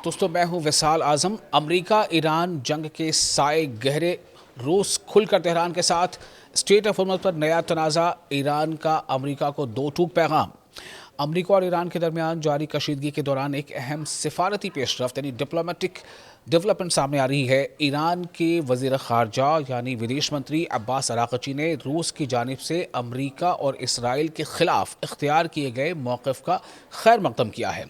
دوستو میں ہوں وصال اعظم۔ امریکہ ایران جنگ کے سائے گہرے، روس کھل کر تہران کے ساتھ، اسٹریٹ آف ہارمز پر نیا تنازع، ایران کا امریکہ کو دو ٹوک پیغام۔ امریکہ اور ایران کے درمیان جاری کشیدگی کے دوران ایک اہم سفارتی پیش رفت یعنی ڈپلومیٹک ڈیولپمنٹ سامنے آ رہی ہے۔ ایران کے وزیر خارجہ یعنی ودیش منتری عباس اراغچی نے روس کی جانب سے امریکہ اور اسرائیل کے خلاف اختیار کیے گئے موقف کا خیر مقدم کیا ہے،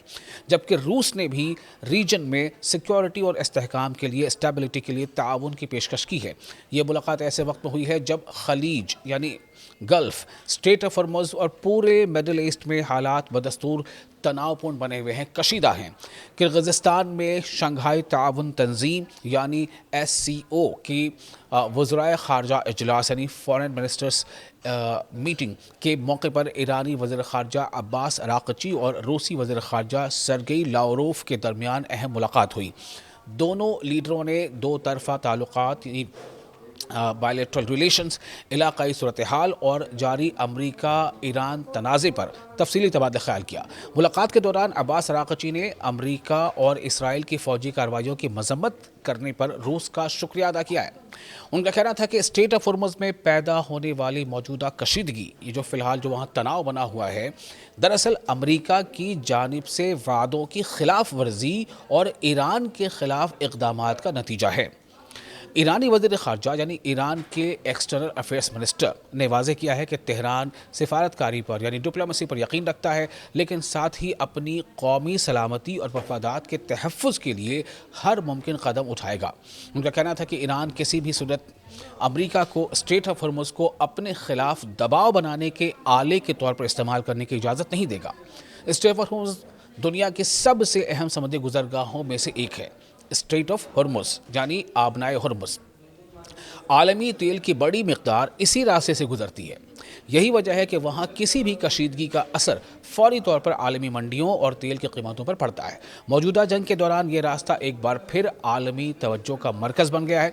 جبکہ روس نے بھی ریجن میں سیکیورٹی اور استحکام کے لیے اسٹیبلٹی کے لیے تعاون کی پیشکش کی ہے۔ یہ ملاقات ایسے وقت میں ہوئی ہے جب خلیج یعنی گلف، اسٹریٹ آف ہارمز اور پورے مڈل ایسٹ میں حالات بدستور تناؤ پورن بنے ہوئے ہیں، کشیدہ ہیں۔ کرغزستان میں شنگھائی تعاون تنظیم یعنی SCO کی وزرائے خارجہ اجلاس یعنی فارن منسٹرز میٹنگ کے موقع پر ایرانی وزیر خارجہ عباس اراغچی اور روسی وزیر خارجہ سرگئی لاوروف کے درمیان اہم ملاقات ہوئی۔ دونوں لیڈروں نے دو طرفہ تعلقات یعنی بائیلیٹرل ریلیشنز، علاقائی صورتحال اور جاری امریکہ ایران تنازع پر تفصیلی تبادلہ خیال کیا۔ ملاقات کے دوران عباس اراغچی نے امریکہ اور اسرائیل کی فوجی کارروائیوں کی مذمت کرنے پر روس کا شکریہ ادا کیا ہے۔ ان کا کہنا تھا کہ اسٹریٹ آف ہارمز میں پیدا ہونے والی موجودہ کشیدگی، یہ جو فی الحال وہاں تناؤ بنا ہوا ہے، دراصل امریکہ کی جانب سے وعدوں کی خلاف ورزی اور ایران کے خلاف اقدامات کا نتیجہ ہے۔ ایرانی وزیر خارجہ یعنی ایران کے ایکسٹرنل افیئرز منسٹر نے واضح کیا ہے کہ تہران سفارتکاری پر یعنی ڈپلومیسی پر یقین رکھتا ہے، لیکن ساتھ ہی اپنی قومی سلامتی اور مفادات کے تحفظ کے لیے ہر ممکن قدم اٹھائے گا۔ ان کا کہنا تھا کہ ایران کسی بھی صورت امریکہ کو اسٹریٹ آف ہارمز کو اپنے خلاف دباؤ بنانے کے آلے کے طور پر استعمال کرنے کی اجازت نہیں دے گا۔ اسٹریٹ آف ہارمز دنیا کے سب سے اہم سمندری گزرگاہوں میں سے ایک ہے۔ اسٹریٹ آف ہارمز یعنی آبنائے ہرمز، عالمی تیل کی بڑی مقدار اسی راستے سے گزرتی ہے۔ یہی وجہ ہے کہ وہاں کسی بھی کشیدگی کا اثر فوری طور پر عالمی منڈیوں اور تیل کی قیمتوں پر پڑتا ہے۔ موجودہ جنگ کے دوران یہ راستہ ایک بار پھر عالمی توجہ کا مرکز بن گیا ہے۔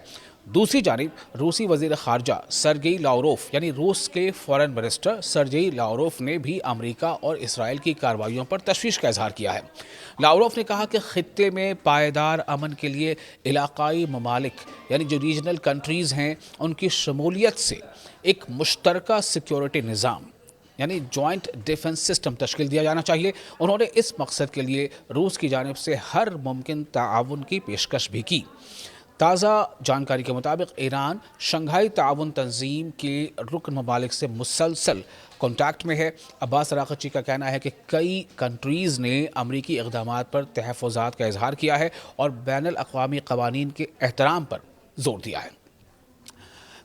دوسری جانب روسی وزیر خارجہ سرگئی لاوروف یعنی روس کے فارن منسٹر سرگئی لاوروف نے بھی امریکہ اور اسرائیل کی کارروائیوں پر تشویش کا اظہار کیا ہے۔ لاوروف نے کہا کہ خطے میں پائیدار امن کے لیے علاقائی ممالک یعنی جو ریجنل کنٹریز ہیں ان کی شمولیت سے ایک مشترکہ سیکیورٹی نظام یعنی جوائنٹ ڈیفنس سسٹم تشکیل دیا جانا چاہیے۔ انہوں نے اس مقصد کے لیے روس کی جانب سے ہر ممکن تعاون کی پیشکش بھی کی۔ تازہ جانکاری کے مطابق ایران شنگھائی تعاون تنظیم کے رکن ممالک سے مسلسل کانٹیکٹ میں ہے۔ عباس اراغچی کا کہنا ہے کہ کئی کنٹریز نے امریکی اقدامات پر تحفظات کا اظہار کیا ہے اور بین الاقوامی قوانین کے احترام پر زور دیا ہے۔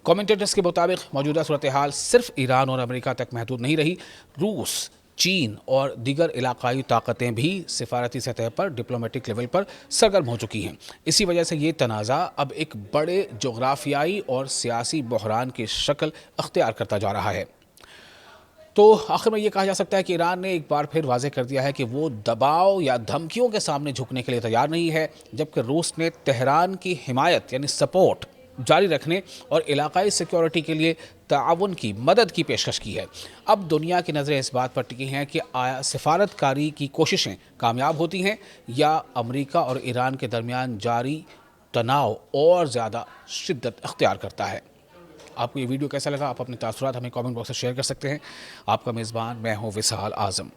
کامنٹیٹرز کے مطابق موجودہ صورتحال صرف ایران اور امریکہ تک محدود نہیں رہی۔ روس، چین اور دیگر علاقائی طاقتیں بھی سفارتی سطح پر ڈپلومیٹک لیول پر سرگرم ہو چکی ہیں۔ اسی وجہ سے یہ تنازع اب ایک بڑے جغرافیائی اور سیاسی بحران کی شکل اختیار کرتا جا رہا ہے۔ تو آخر میں یہ کہا جا سکتا ہے کہ ایران نے ایک بار پھر واضح کر دیا ہے کہ وہ دباؤ یا دھمکیوں کے سامنے جھکنے کے لیے تیار نہیں ہے، جبکہ روس نے تہران کی حمایت یعنی سپورٹ جاری رکھنے اور علاقائی سیکیورٹی کے لیے تعاون کی مدد کی پیشکش کی ہے۔ اب دنیا کی نظریں اس بات پر ٹکی ہیں کہ آیا سفارتکاری کی کوششیں کامیاب ہوتی ہیں یا امریکہ اور ایران کے درمیان جاری تناؤ اور زیادہ شدت اختیار کرتا ہے۔ آپ کو یہ ویڈیو کیسا لگا؟ آپ اپنے تاثرات ہمیں کامنٹ باکس سے شیئر کر سکتے ہیں۔ آپ کا میزبان میں ہوں وصال اعظم۔